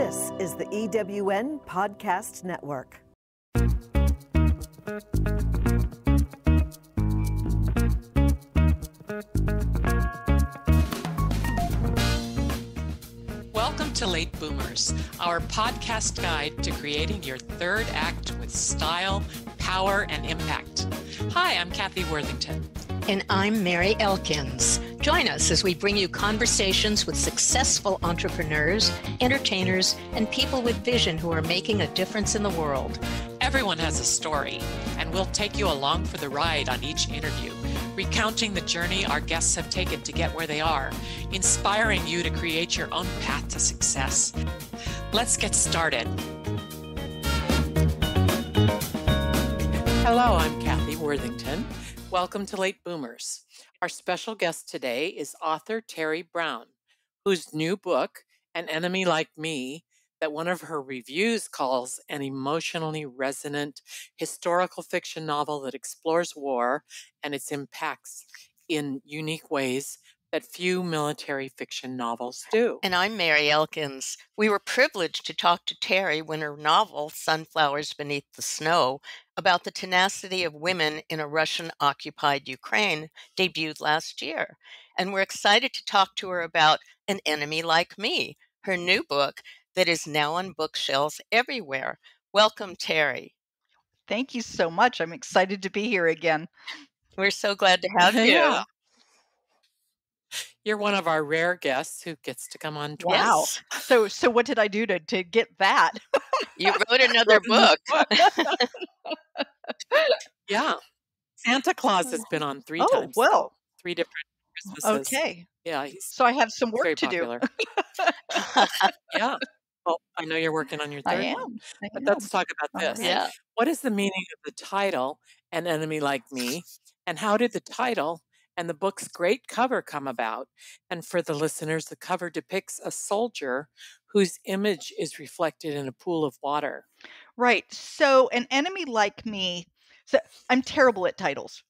This is the EWN Podcast Network. Welcome to Late Boomers, our podcast guide to creating your third act with style, power, and impact. Hi, I'm Kathy Worthington. And I'm Mary Elkins. Join us as we bring you conversations with successful entrepreneurs, entertainers, and people with vision who are making a difference in the world. Everyone has a story, and we'll take you along for the ride on each interview, recounting the journey our guests have taken to get where they are, inspiring you to create your own path to success. Let's get started. Hello, I'm Kathy Worthington. Welcome to Late Boomers. Our special guest today is author Teri Brown, whose new book, An Enemy Like Me, that one of her reviews calls an emotionally resonant historical fiction novel that explores war and its impacts in unique ways that few military fiction novels do. And I'm Mary Elkins. We were privileged to talk to Teri when her novel, Sunflowers Beneath the Snow, about the tenacity of women in a Russian-occupied Ukraine, debuted last year. And we're excited to talk to her about An Enemy Like Me, her new book that is now on bookshelves everywhere. Welcome, Teri. Thank you so much. I'm excited to be here again. We're so glad to have you. Yeah. You're one of our rare guests who gets to come on twice. Wow. So what did I do to get that? You wrote another book. Yeah. Santa Claus has been on three Oh, times. well. 3 different Christmases. Okay. Yeah, he's So I have some very work to popular. do. Yeah. Well, I know you're working on your third I one. am. But let's talk about this. Yeah. What is the meaning of the title, An Enemy Like Me? And how did the title and the book's great cover come about? And for the listeners, the cover depicts a soldier whose image is reflected in a pool of water. Right. So An Enemy Like Me. So I'm terrible at titles.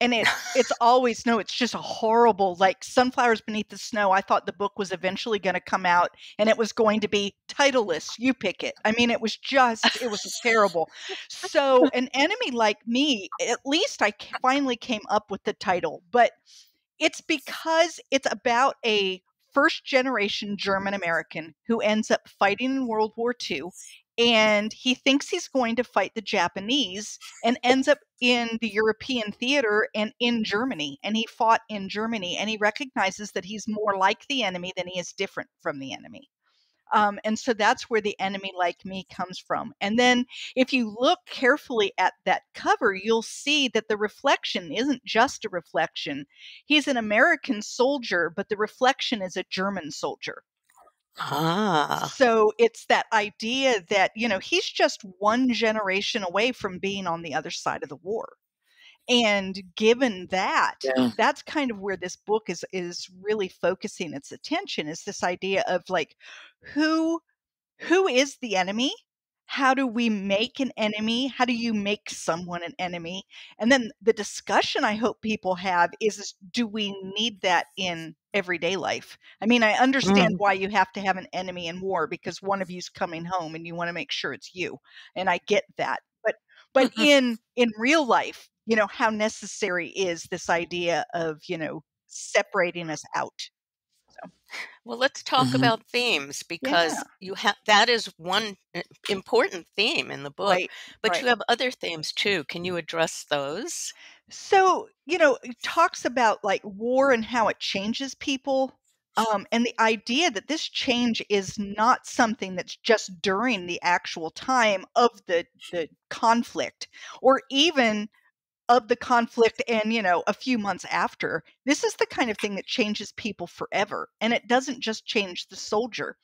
And it's always, no, it's just a horrible, like Sunflowers Beneath the Snow. I thought the book was eventually going to come out and it was going to be titleless. You pick it. I mean, it was terrible. So An Enemy Like Me, at least I finally came up with the title, but it's because it's about a first generation German American who ends up fighting in World War II. And he thinks he's going to fight the Japanese and ends up in the European theater and in Germany. And he fought in Germany and he recognizes that he's more like the enemy than he is different from the enemy. And so that's where the enemy like me comes from. And then if you look carefully at that cover, you'll see that the reflection isn't just a reflection. He's an American soldier, but the reflection is a German soldier. Ah. So it's that idea that, he's just one generation away from being on the other side of the war. And given that, that's kind of where this book is really focusing its attention, is this idea of like, who is the enemy? How do we make an enemy? How do you make someone an enemy? And then the discussion I hope people have is do we need that in everyday life? I mean, I understand why you have to have an enemy in war because one of you's coming home and you want to make sure it's you. And I get that. But in real life, how necessary is this idea of, separating us out? Well, let's talk about themes because that is one important theme in the book, but you have other themes too. Can you address those? So, it talks about like war and how it changes people. And the idea that this change is not something that's just during the actual time of the conflict or even of the conflict and, a few months after. This is the kind of thing that changes people forever. And it doesn't just change the soldier.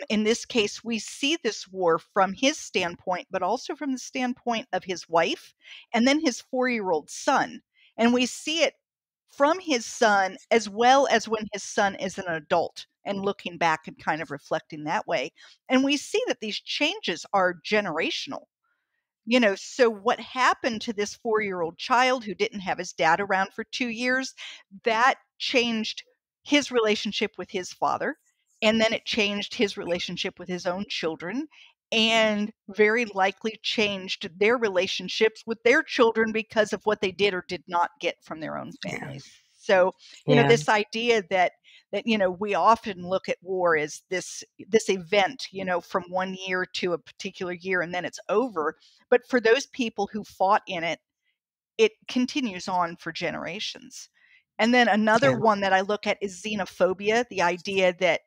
In this case, we see this war from his standpoint, but also from the standpoint of his wife and then his 4-year-old son. And we see it from his son as well as when his son is an adult and looking back and kind of reflecting that way. And we see that these changes are generational. So what happened to this 4-year-old child who didn't have his dad around for 2 years, that changed his relationship with his father. and then it changed his relationship with his own children, and very likely changed their relationships with their children because of what they did or did not get from their own families. So, Yeah. this idea that we often look at war as this event, from one year to a particular year, and then it's over. But for those people who fought in it, it continues on for generations. And then another one that I look at is xenophobia, the idea that,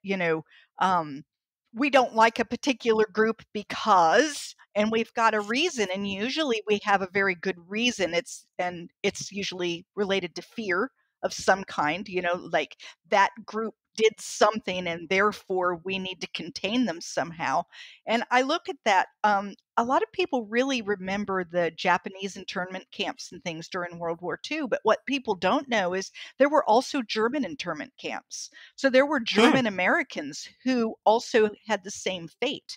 we don't like a particular group because, and we've got a reason, and usually we have a very good reason. It's usually related to fear of some kind, like that group did something and therefore we need to contain them somehow. And I look at that. A lot of people really remember the Japanese internment camps and things during World War II, but what people don't know is there were also German internment camps. So there were German Americans who also had the same fate.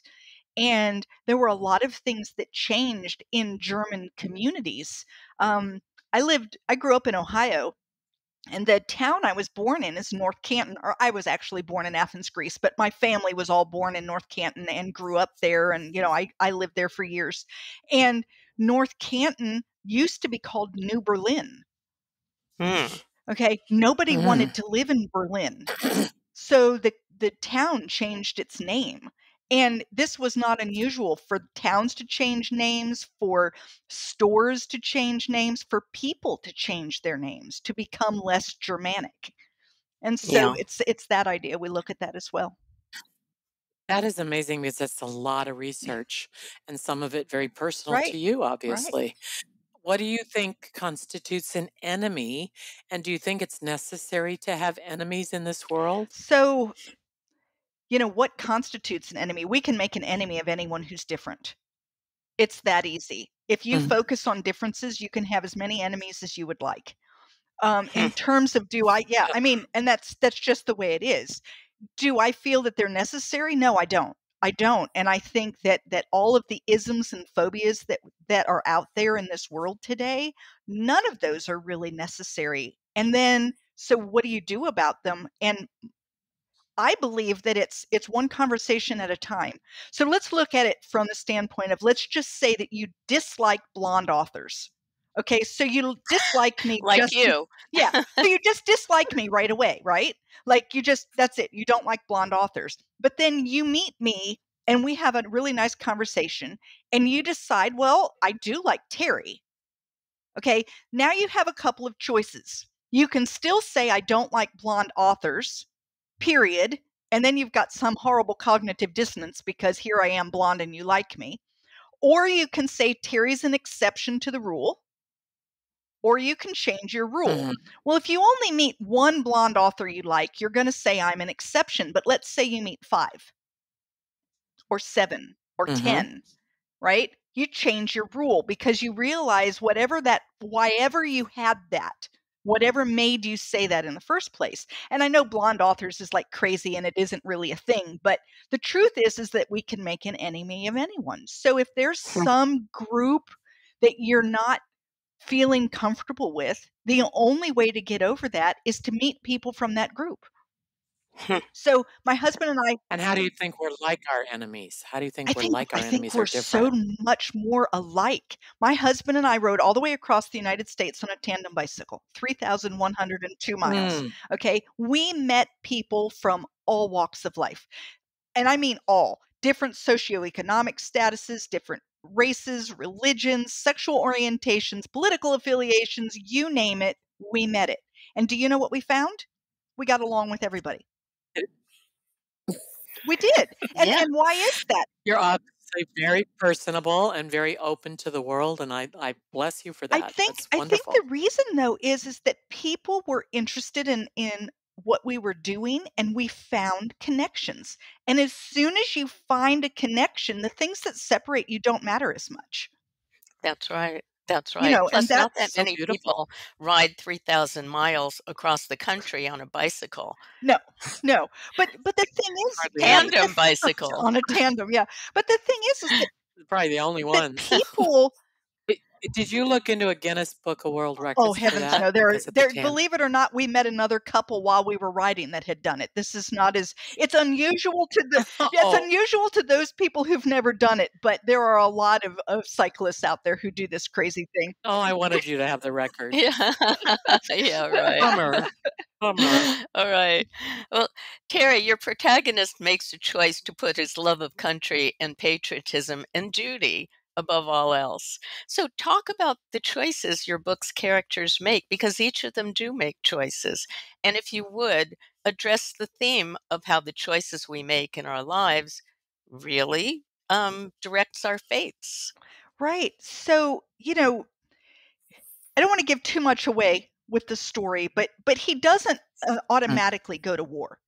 And there were a lot of things that changed in German communities. I grew up in Ohio, and the town I was born in is North Canton, or I was actually born in Athens, Greece, but my family was all born in North Canton and grew up there. And, I lived there for years. And North Canton used to be called New Berlin. Okay. Nobody wanted to live in Berlin. So the town changed its name. And this was not unusual for towns to change names, for stores to change names, for people to change their names, to become less Germanic. And so it's that idea. We look at that as well. That is amazing because that's a lot of research and some of it very personal to you, obviously. Right. What do you think constitutes an enemy? And do you think it's necessary to have enemies in this world? So, what constitutes an enemy? We can make an enemy of anyone who's different. It's that easy. If you focus on differences, you can have as many enemies as you would like. In terms of and that's just the way it is. Do I feel that they're necessary? No, I don't. And I think that all of the isms and phobias that are out there in this world today, none of those are really necessary. And then, so what do you do about them? And I believe that it's one conversation at a time. So let's look at it from the standpoint of, let's just say that you dislike blonde authors. Okay, so you dislike me. Like you. Yeah, so you just dislike me right away, right? Like that's it. You don't like blonde authors. But then you meet me and we have a really nice conversation and you decide, well, I do like Teri. Okay, now you have a couple of choices. You can still say I don't like blonde authors, period. And then you've got some horrible cognitive dissonance because here I am blonde and you like me. Or you can say Teri's an exception to the rule. Or you can change your rule. Well, if you only meet one blonde author you like, you're going to say I'm an exception. But let's say you meet 5 or 7 or 10, right? You change your rule because you realize whyever you had that, whatever made you say that in the first place. And I know blonde authors is like crazy and it isn't really a thing, but the truth is that we can make an enemy of anyone. So if there's some group that you're not feeling comfortable with, the only way to get over that is to meet people from that group. So my husband and I. And how do you think we're like our enemies? How do you think I we're think, like our I enemies think we're are different? so much more alike. My husband and I rode all the way across the United States on a tandem bicycle, 3,102 miles. Okay. We met people from all walks of life. And I mean all. Different socioeconomic statuses, different races, religions, sexual orientations, political affiliations, you name it, we met it. And do you know what we found? We got along with everybody. We did. And why is that? You're obviously very personable and very open to the world, and I bless you for that. I think That's wonderful. the reason though is that people were interested in what we were doing and we found connections. And as soon as you find a connection, the things that separate you don't matter as much. That's right. That's right. Plus, and not that's that many people ride 3,000 miles across the country on a bicycle. No. But the thing is, tandem bicycle on a tandem, yeah. But the thing is that probably the only one. People Did you look into a Guinness Book of World Oh, Records for heavens that no. because of the tan? Believe it or not, we met another couple while we were writing that had done it. This is not as it's unusual to the yeah, it's Oh, unusual to those people who've never done it, but there are a lot of cyclists out there who do this crazy thing. oh, I wanted you to have the record. Yeah. Yeah, right. Bummer. Bummer. All right. Well, Terry, your protagonist makes a choice to put his love of country and patriotism and duty above all else. So, talk about the choices your book's characters make, because each of them do make choices. And if you would, address the theme of how the choices we make in our lives really directs our fates. Right. So, I don't want to give too much away with the story, but he doesn't Mm. automatically go to war.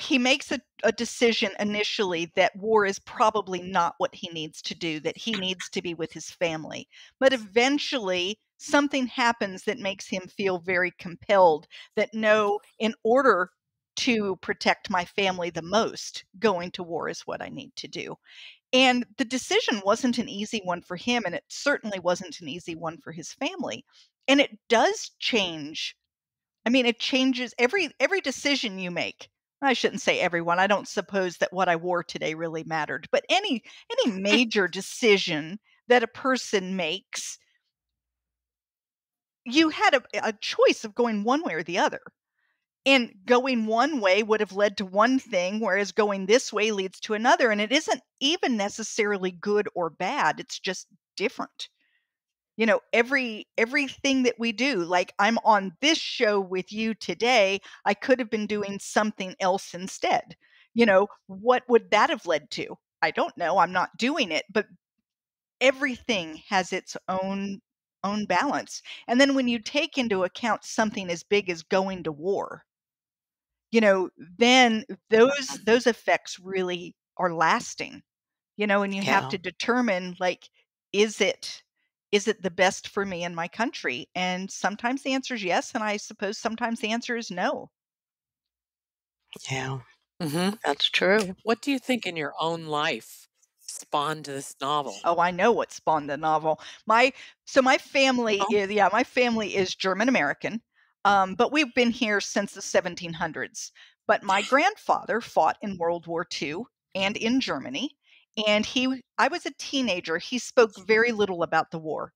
He makes a decision initially that war is probably not what he needs to do, that he needs to be with his family. But eventually, something happens that makes him feel very compelled that no, in order to protect my family the most, going to war is what I need to do. And the decision wasn't an easy one for him, and it certainly wasn't an easy one for his family. And it does change. I mean, it changes every decision you make. I shouldn't say everyone. I don't suppose that what I wore today really mattered, but any major decision that a person makes, you had a choice of going one way or the other. And going one way would have led to one thing, whereas going this way leads to another. And it isn't even necessarily good or bad. It's just different. Everything that we do, like I'm on this show with you today, I could have been doing something else instead. What would that have led to? I don't know. I'm not doing it, but everything has its own balance. And then when you take into account something as big as going to war, then those effects really are lasting. And you have Yeah. to determine, like, is it the best for me and my country? And sometimes the answer is yes, and I suppose sometimes the answer is no. Yeah. Hmm. That's true. What do you think in your own life spawned this novel? Oh, I know what spawned the novel. My family Oh, is my family is German American, but we've been here since the 1700s. But my grandfather fought in World War II and in Germany, and I was a teenager. He spoke very little about the war.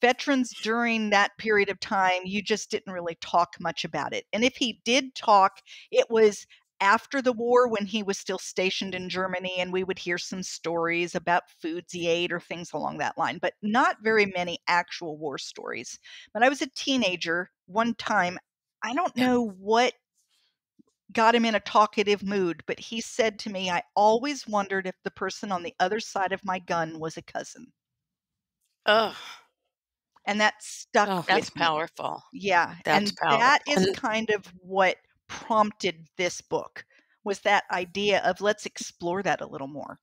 Veterans during that period of time, you just didn't really talk much about it. And if he did talk, it was after the war when he was still stationed in Germany, and we would hear some stories about foods he ate or things along that line, but not very many actual war stories. When I was a teenager, one time, I don't yeah. know what got him in a talkative mood, but he said to me, I always wondered if the person on the other side of my gun was a cousin. Oh, And that stuck Oh, that's with me. powerful. Yeah, That's and that powerful. is and kind of what prompted this book, was that idea of let's explore that a little more.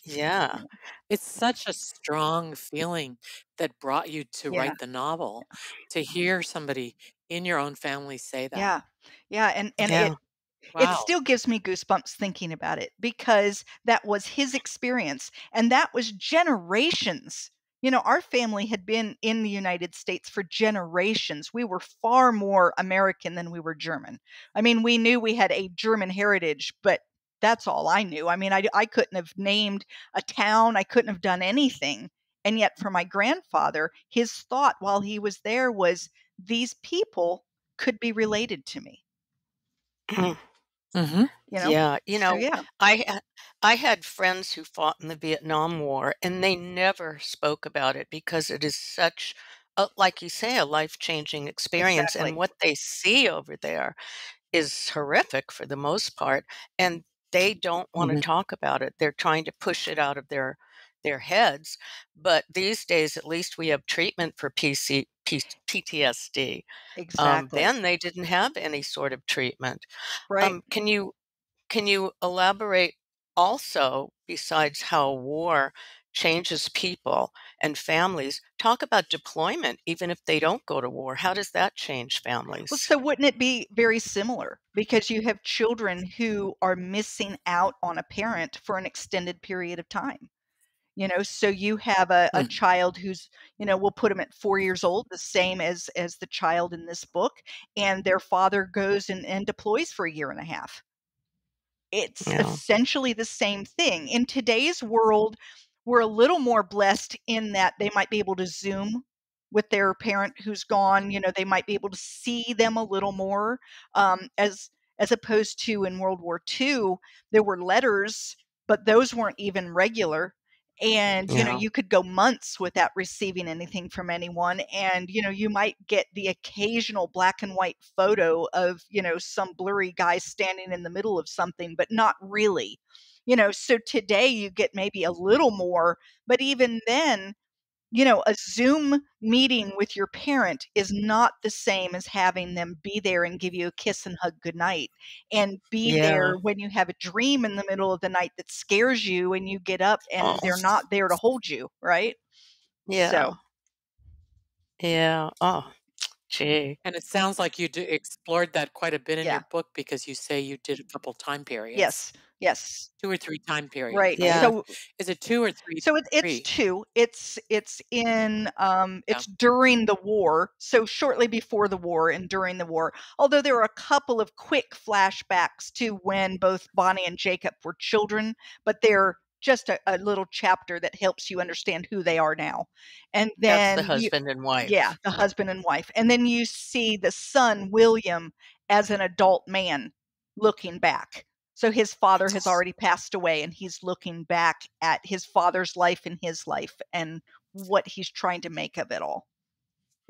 Yeah. Yeah. it's such a strong feeling that brought you to Yeah. write the novel, to hear somebody in your own family say that. Yeah. Yeah, and Yeah. it Wow. still gives me goosebumps thinking about it because that was his experience, and that was generations. Our family had been in the United States for generations. We were far more American than we were German. I mean, we knew we had a German heritage, but that's all I knew. I mean, I couldn't have named a town, I couldn't have done anything. And yet, for my grandfather, his thought while he was there was these people could be related to me, Hmm. you know? Yeah. So, yeah. I had friends who fought in the Vietnam War, and they never spoke about it because it is such a, like you say, a life-changing experience, and Exactly. what they see over there is horrific for the most part, and they don't wanna Hmm. talk about it. They're trying to push it out of their heads, but these days, at least we have treatment for PTSD. Exactly. Then they didn't have any sort of treatment. Right. Can you elaborate also, besides how war changes people and families, talk about deployment even if they don't go to war? How does that change Well, families? so wouldn't it be very similar? Because you have children who are missing out on a parent for an extended period of time. So you have a Hmm. child who's, we'll put them at 4 years old, the same as the child in this book, and their father goes and deploys for a year and a half. It's Yeah. essentially the same thing. In today's world, we're a little more blessed in that they might be able to Zoom with their parent who's gone. They might be able to see them a little more, as opposed to in World War II, there were letters, but those weren't even regular. And, Yeah. you could go months without receiving anything from anyone. And, you might get the occasional black and white photo of, some blurry guy standing in the middle of something, but not really. So today you get maybe a little more, but even then, a Zoom meeting with your parent is not the same as having them be there and give you a kiss and hug goodnight, and be Yeah. there when you have a dream in the middle of the night that scares you and you get up and Oh, they're not there to hold you, right? yeah. So, Yeah. Oh, gee. And it sounds like you explored that quite a bit in your yeah. book because you say you did a couple time periods, Yes. Yes. 2 or 3 time periods, Right. right? Yeah. Is it 2 or 3? So it's 3. two. It's in Yeah. it's during the war, so shortly before the war and during the war. Although there are a couple of quick flashbacks to when both Bonnie and Jacob were children, but they're just a little chapter that helps you understand who they are now. And That's then the husband and wife. the husband and wife. And then you see the son, William, as an adult man looking back. So his father has already passed away, and he's looking back at his father's life and his life and what he's trying to make of it all.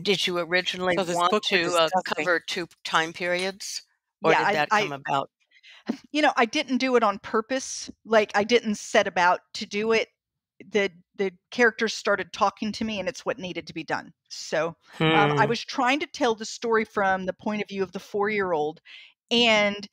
Did you originally So this want book we're to discussing, cover 2 time periods, or Yeah, did that come about? I didn't do it on purpose. Like, I didn't set about to do it. The characters started talking to me, and it's what needed to be done. So I Hmm. was trying to tell the story from the point of view of the 4-year-old, and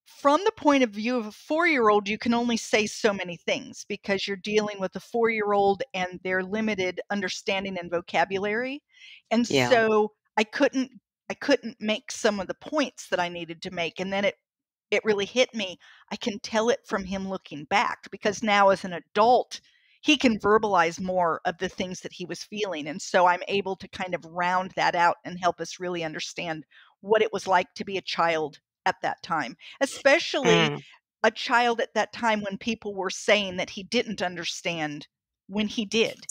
from the point of view of a 4-year-old, you can only say so many things because you're dealing with a 4-year-old and their limited understanding and vocabulary. And Yeah. so I couldn't make some of the points that I needed to make. And then it really hit me. I can tell it from him looking back, because now as an adult, he can verbalize more of the things that he was feeling. And so I'm able to kind of round that out and help us really understand what it was like to be a child at that time, especially Mm. a child at that time when people were saying that he didn't understand when he did,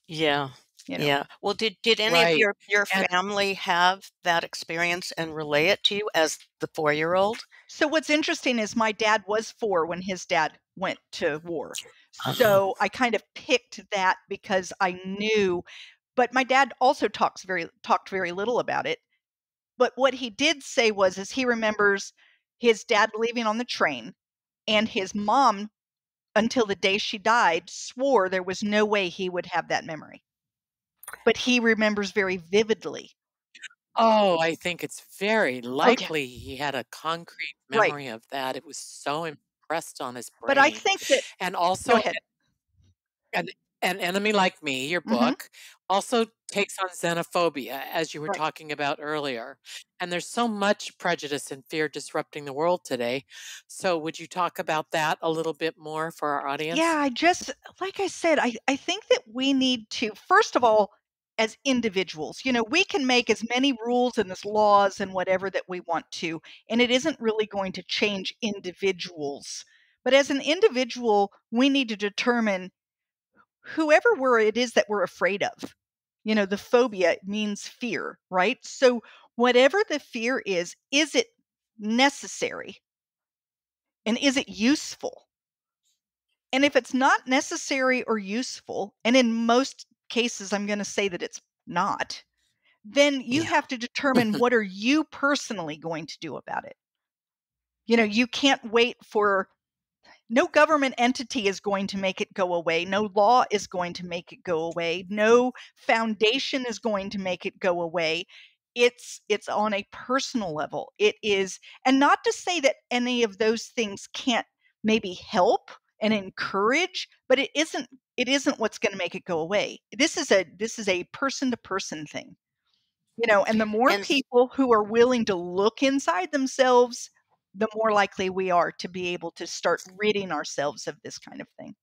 Yeah. you know. Yeah. Well, did any of right. your And family have that experience and relay it to you as the 4-year-old? So what's interesting is my dad was 4 when his dad went to war. Uh, So I kind of picked that because I knew, but my dad also talked very little about it. But what he did say was is he remembers his dad leaving on the train, and his mom, until the day she died, swore there was no way he would have that memory. But he remembers very vividly. oh, I think it's very Okay, likely he had a concrete right. memory of that. It was so impressed on his But I brain. think that And go also, ahead. an An Enemy Like Me, your Mhm. book, also takes on xenophobia, as you were Right. talking about earlier. And there's so much prejudice and fear disrupting the world today. So, would you talk about that a little bit more for our Yeah, audience? like I said, I think that we need to, first of all, as individuals, we can make as many rules and as laws and whatever that we want to, and it isn't really going to change individuals. But as an individual, we need to determine whoever it is that we're afraid of. The phobia means fear, right? So whatever the fear is it necessary and is it useful? And if it's not necessary or useful, and in most cases, I'm going to say that it's not, then you yeah. have to determine what are you personally going to do about it. You can't wait for no government entity is going to make it go away. No law is going to make it go away. No foundation is going to make it go away. It's on a personal level. It is, and not to say that any of those things can't maybe help and encourage, but it isn't what's going to make it go away. This is a person to person thing. And the more And people who are willing to look inside themselves, the more likely we are to be able to start ridding ourselves of this kind of thing.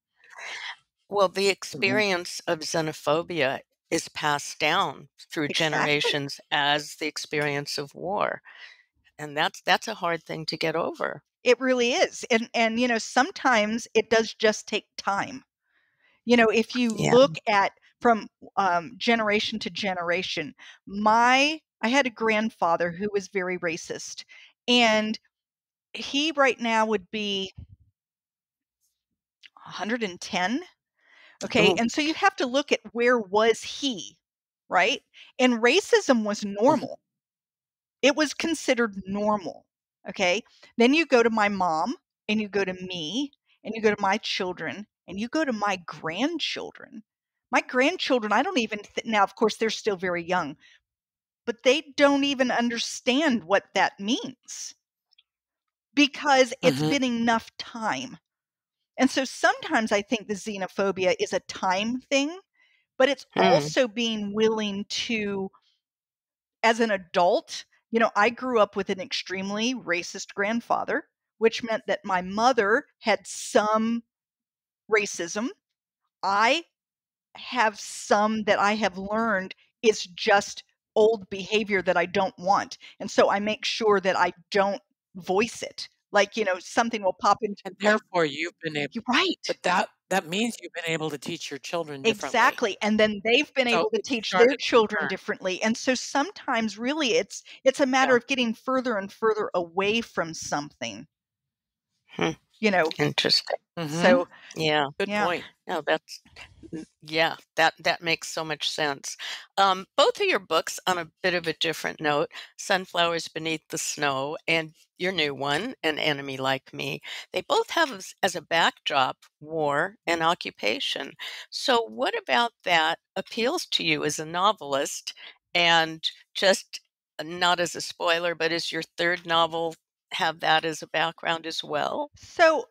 Well, the Mhm. experience of xenophobia is passed down through Exactly. generations as the experience of war. And that's a hard thing to get over. It really is. And you know, sometimes it does just take time. You know, if you Yeah. look at from generation to generation, I had a grandfather who was very racist, and he right now would be 110. Okay, Ooh. and so you have to look at where was he, right? And racism was normal. It was considered normal. Okay. Then you go to my mom, and you go to me, and you go to my children, and you go to my grandchildren. My grandchildren, I don't even, now, of course, they're still very young, but they don't even understand what that means because it's Mhm. been enough time. And so sometimes I think the xenophobia is a time thing, but it's Hmm. also being willing to, as an adult, you know, I grew up with an extremely racist grandfather, which meant that my mother had some racism. I have some that I have learned is just old behavior that I don't want. And so I make sure that I don't voice it. Like, you know, something will pop into. And therefore, you've been able, You're right. but that means you've been able to teach your children differently. Exactly, and then they've been So able to it teach their started to children turn. differently, and so sometimes really it's a matter Yeah. of getting further and further away from something, Hmm. you know? Interesting. Mhm. So, Yeah. Good yeah. point. No, yeah, that makes so much sense. Both of your books, on a bit of a different note, Sunflowers Beneath the Snow and your new one, An Enemy Like Me, they both have as a backdrop war and occupation. So what about that appeals to you as a novelist? And just not as a spoiler, but is your third novel have that as a background as well? So,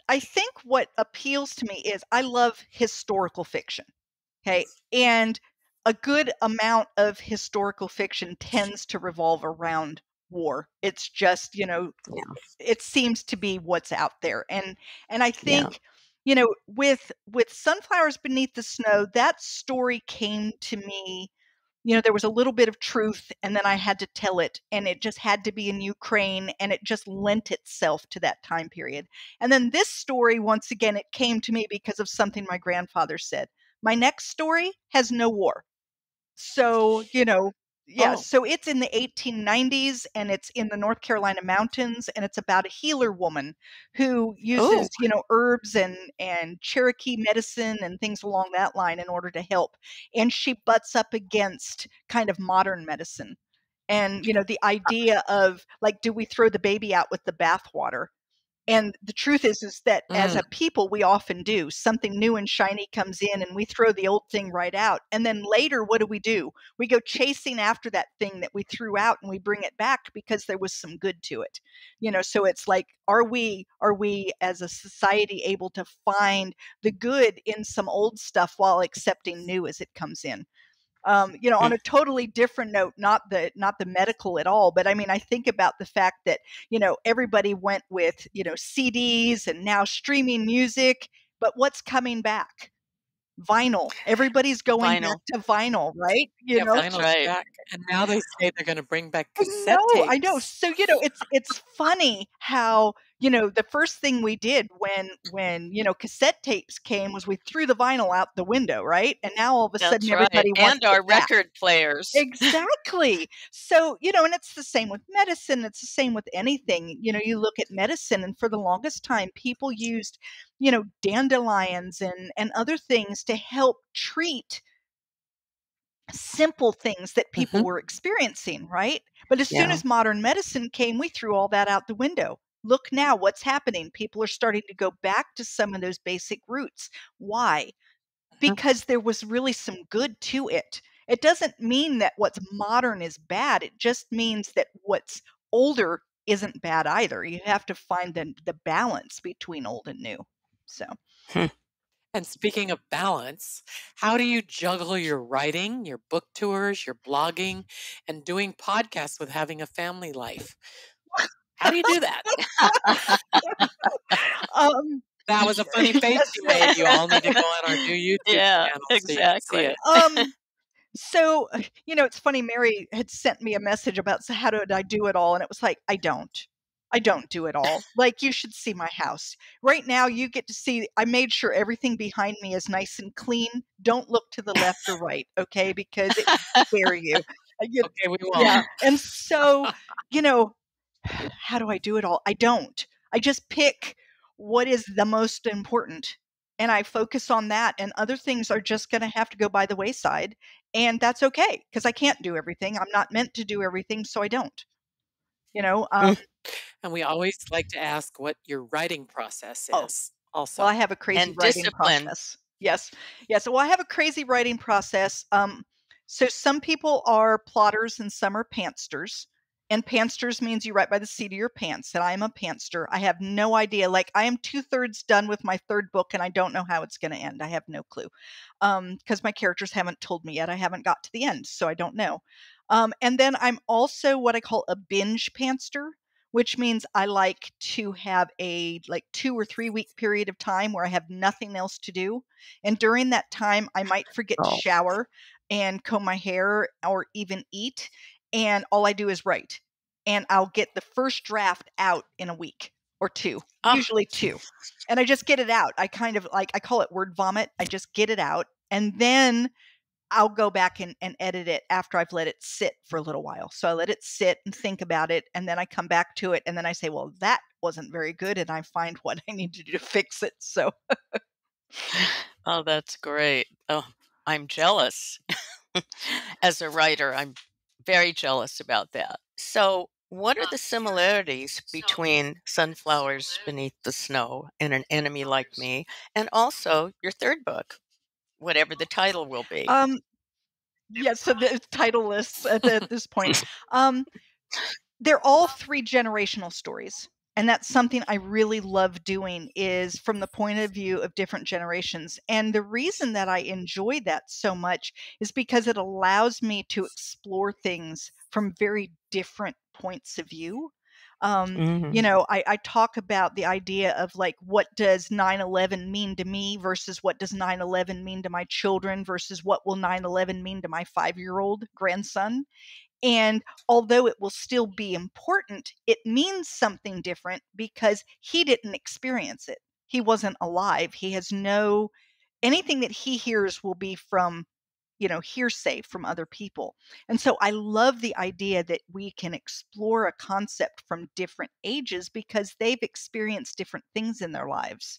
I think what appeals to me is I love historical fiction, okay? And a good amount of historical fiction tends to revolve around war. It's just, you know, Yeah, it seems to be what's out there. And I yeah. think, you know, with Sunflowers Beneath the Snow, that story came to me, you know, there was a little bit of truth, and then I had to tell it, and it just had to be in Ukraine, and it just lent itself to that time period. And then this story, once again, it came to me because of something my grandfather said. My next story has no war. So, you know, yeah, Oh. so it's in the 1890s, and it's in the North Carolina mountains, and it's about a healer woman who Oh, uses, you know, herbs and Cherokee medicine and things along that line in order to help. And she butts up against kind of modern medicine. And, you know, the idea of like, do we throw the baby out with the bathwater? And the truth is that as Mm. a people, we often do. Something new and shiny comes in, and we throw the old thing right out. And then later, what do? We go chasing after that thing that we threw out, and we bring it back because there was some good to it. You know, so it's like, are we as a society able to find the good in some old stuff while accepting new as it comes in? You know, hmm, on a totally different note, not the medical at all, but I mean, I think about the fact that, you know, everybody went with, you know, CDs and now streaming music, but what's coming back? Vinyl. Everybody's going back vinyl. to vinyl, right? You Yeah, know, That's vinyl's right. back, and now they say they're gonna bring back I cassette know, I know. tapes. So, you know, it's funny how, you know, the first thing we did when, you know, cassette tapes came was we threw the vinyl out the window, right? And now all of a sudden That's right. everybody And wants it our back. record players. Exactly. So, you know, and it's the same with medicine. It's the same with anything. You know, you look at medicine, and for the longest time, people used, you know, dandelions and other things to help treat simple things that people Mhm. were experiencing, right? But as soon Yeah. as modern medicine came, we threw all that out the window. Look now, what's happening? People are starting to go back to some of those basic roots. Why? Mhm. Because there was really some good to it. It doesn't mean that what's modern is bad. It just means that what's older isn't bad either. You have to find the balance between old and new. So, Hmm. And speaking of balance, how do you juggle your writing, your book tours, your blogging, and doing podcasts with having a family life? How do you do that? um, Now, That was a funny face Yes, you made. yes. You all need to go on our new YouTube Yeah, channel so you can see exactly. it. So, it's funny, Mary had sent me a message about, so how did I do it all? And it was like, I don't do it all. Like, you should see my house. Right now, you get to see, I made sure everything behind me is nice and clean. Don't look to the left or right, okay? Because it will scare you. Okay, we Yeah. won't. And so, you know, how do I do it all? I don't. I just pick what is the most important and I focus on that. And other things are just going to have to go by the wayside. And that's okay because I can't do everything. I'm not meant to do everything. So I don't. You know, Mm. And we always like to ask what your writing process oh, is well, I also. have a crazy And writing discipline. process. Yes. Yes. Well, I have a crazy writing process. So some people are plotters and some are pantsters. And pantsters means you write by the seat of your pants. And I am a pantster. I have no idea. Like I am 2/3 done with my third book and I don't know how it's going to end. I have no clue. Because my characters haven't told me yet. I haven't got to the end, so I don't know. And then I'm also what I call a binge pantster, which means I like to have a like 2 or 3 week period of time where I have nothing else to do. And during that time, I might forget to Oh. shower and comb my hair or even eat. And all I do is write. And I'll get the first draft out in a week or two, Ah, usually two. And I just get it out. I kind of like, I call it word vomit. I just get it out. And then I'll go back and edit it after I've let it sit for a little while. So I let it sit and think about it, and then I come back to it, and then I say, well, that wasn't very good, and I find what I need to do to fix it. So, oh, that's great. Oh, I'm jealous. As a writer, I'm very jealous about that. So, what are the similarities between Sunflowers Beneath the Snow and An Enemy Like Me, and also your third book, whatever the title will be? um, yeah, so the title lists at this point. Um, they're all 3 generational stories. And that's something I really love doing is from the point of view of different generations. And the reason that I enjoy that so much is because it allows me to explore things from very different points of view. Mhm. I talk about the idea of like, what does 9/11 mean to me versus what does 9/11 mean to my children versus what will 9/11 mean to my 5-year-old grandson. And although it will still be important, it means something different because he didn't experience it. He wasn't alive. He has no, anything that he hears will be from, hearsay from other people. And so I love the idea that we can explore a concept from different ages because they've experienced different things in their lives.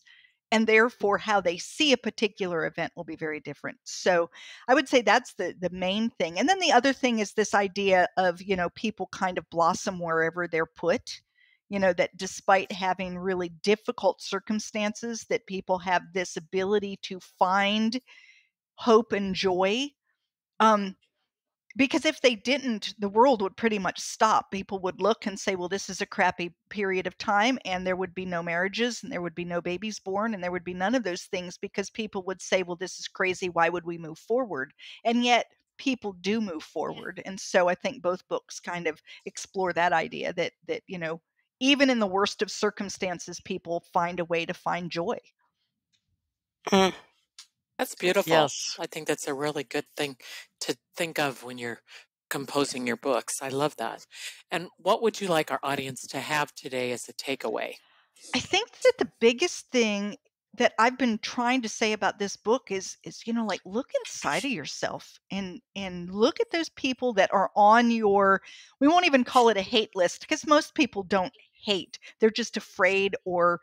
And therefore, how they see a particular event will be very different. So I would say that's the main thing. And then the other thing is this idea of, people kind of blossom wherever they're put. That despite having really difficult circumstances, that people have this ability to find hope and joy. Um, because if they didn't, the world would pretty much stop. People would look and say, well, this is a crappy period of time, and there would be no marriages, and there would be no babies born, and there would be none of those things because people would say, well, this is crazy. Why would we move forward? And yet people do move forward. And so I think both books kind of explore that idea that even in the worst of circumstances, people find a way to find joy. Mm, That's beautiful. yes. I think that's a really good thing to think of when you're composing your books. I love that. And what would you like our audience to have today as a takeaway? I think that the biggest thing that I've been trying to say about this book is like look inside of yourself and look at those people that are on your, we won't even call it a hate list because most people don't hate. They're just afraid or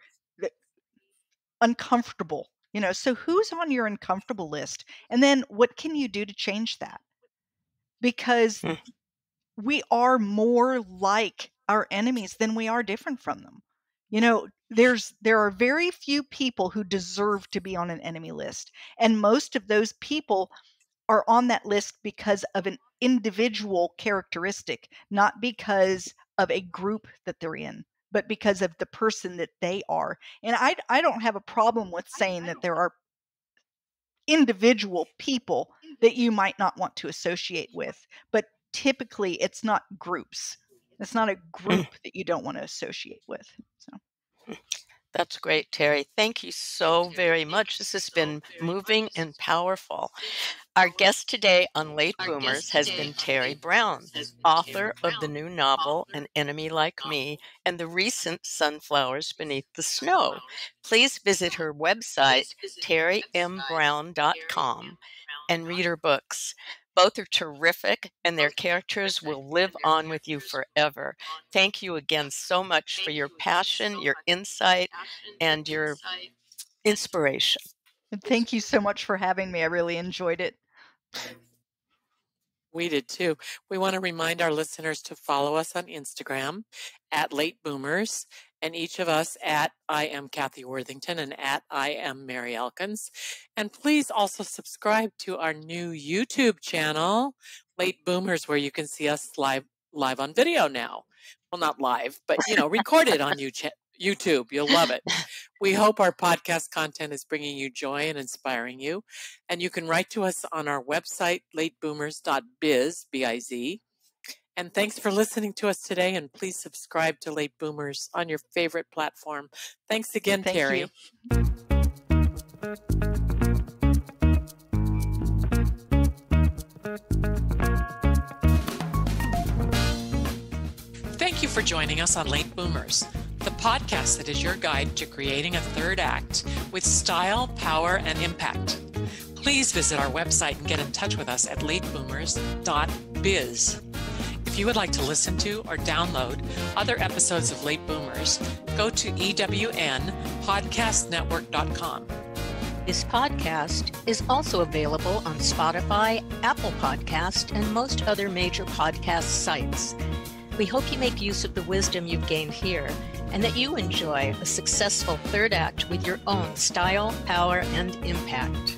uncomfortable. So who's on your uncomfortable list? And then what can you do to change that? Because Mm, we are more like our enemies than we are different from them. There are very few people who deserve to be on an enemy list, and most of those people are on that list because of an individual characteristic, not because of a group that they're in, but because of the person that they are. And I don't have a problem with saying that there are individual people that you might not want to associate with, but typically it's not groups. It's not a mm. group that you don't want to associate with. So That's great, Teri. Thank you so very much. This has been moving and powerful. Our guest today on Late Boomers has been Teri Brown, author of the new novel An Enemy Like Me and the recent Sunflowers Beneath the Snow. Please visit her website, terrymBrown.com, and read her books. Both are terrific, and their characters will live on with you forever. Thank you again so much for your passion, your insight, and your inspiration. And thank you so much for having me. I really enjoyed it. We did too. We want to remind our listeners to follow us on Instagram at Late Boomers, and each of us at I am Kathy Worthington and at I am Mary Elkins. And please also subscribe to our new YouTube channel, Late Boomers, where you can see us live on video now. Well, not live, but recorded on YouTube. You'll love it. We hope our podcast content is bringing you joy and inspiring you. And you can write to us on our website, lateboomers.biz, B-I-Z. And thanks for listening to us today. And please subscribe to Late Boomers on your favorite platform. Thanks again, Teri. Thank you for joining us on Late Boomers, the podcast that is your guide to creating a third act with style, power, and impact. Please visit our website and get in touch with us at lateboomers.biz. If you would like to listen to or download other episodes of Late Boomers, go to ewnpodcastnetwork.com. This podcast is also available on Spotify, Apple Podcast, and most other major podcast sites. We hope you make use of the wisdom you've gained here and that you enjoy a successful third act with your own style, power, and impact.